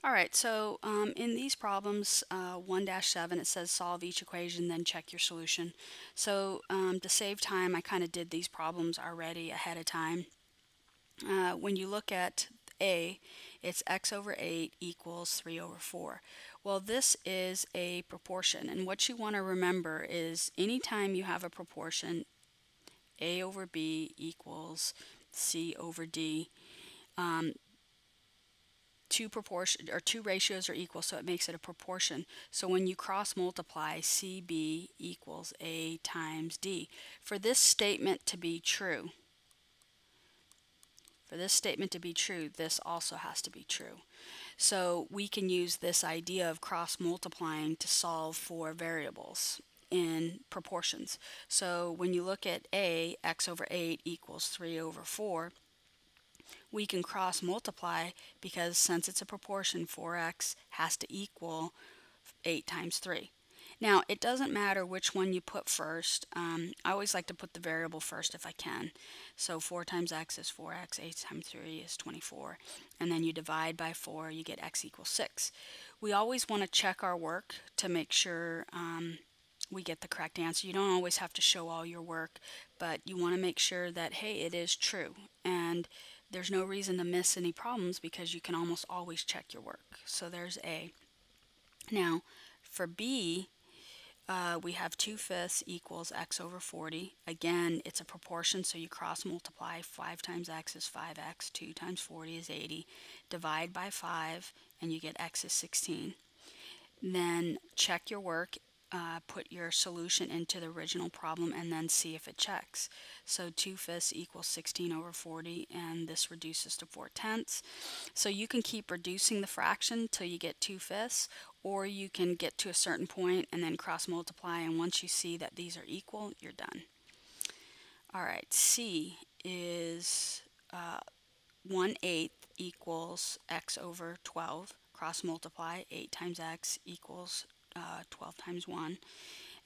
All right, so in these problems, 1-7, it says solve each equation, then check your solution. So to save time, I kind of did these problems already ahead of time. When you look at A, it's x over 8 equals 3 over 4. Well, this is a proportion, and what you want to remember is anytime you have a proportion, A over B equals C over D, um, two ratios are equal, so it makes it a proportion. So when you cross multiply, CB equals A times D. For this statement to be true, this also has to be true. So we can use this idea of cross multiplying to solve for variables in proportions. So when you look at A, x over 8 equals 3 over 4, we can cross multiply because since it's a proportion, 4x has to equal 8 times 3. Now, it doesn't matter which one you put first. I always like to put the variable first if I can. So 4 times x is 4x, 8 times 3 is 24, and then you divide by 4, you get x equals 6. We always want to check our work to make sure we get the correct answer. You don't always have to show all your work, but you want to make sure that, hey, it is true. And there's no reason to miss any problems because you can almost always check your work. So there's A. Now, for B, we have 2/5 equals x over 40. Again, it's a proportion, so you cross multiply. 5 times x is 5x, 2 times 40 is 80. Divide by 5, and you get x is 16. Then check your work, put your solution into the original problem, and then see if it checks. So 2/5 equals 16 over 40, and this reduces to 4/10. So you can keep reducing the fraction till you get 2/5, or you can get to a certain point and then cross multiply, and once you see that these are equal, you're done. All right, C is 1/8 equals x over 12. Cross multiply, 8 times x equals 12 times 1.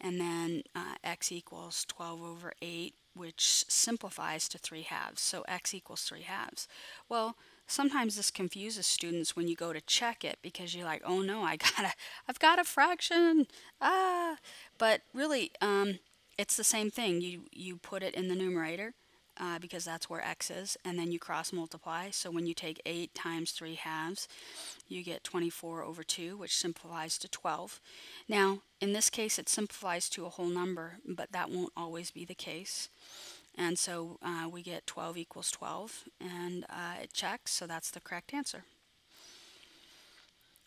And then x equals 12 over 8, which simplifies to 3 halves. So x equals 3 halves. Well, sometimes this confuses students when you go to check it because you're like, oh no, I've got a fraction. Ah, but really, it's the same thing. You put it in the numerator. Because that's where x is, and then you cross multiply. So when you take 8 times 3 halves, you get 24 over 2, which simplifies to 12. Now, in this case, it simplifies to a whole number, but that won't always be the case. And so we get 12 equals 12, and it checks, so that's the correct answer.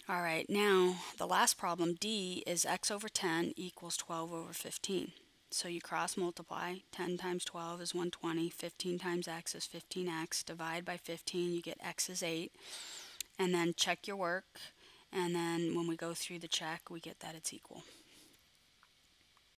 All right, now the last problem, D, is x over 10 equals 12 over 15. So you cross multiply, 10 times 12 is 120, 15 times x is 15x, divide by 15, you get x is 8, and then check your work, and then when we go through the check, we get that it's equal.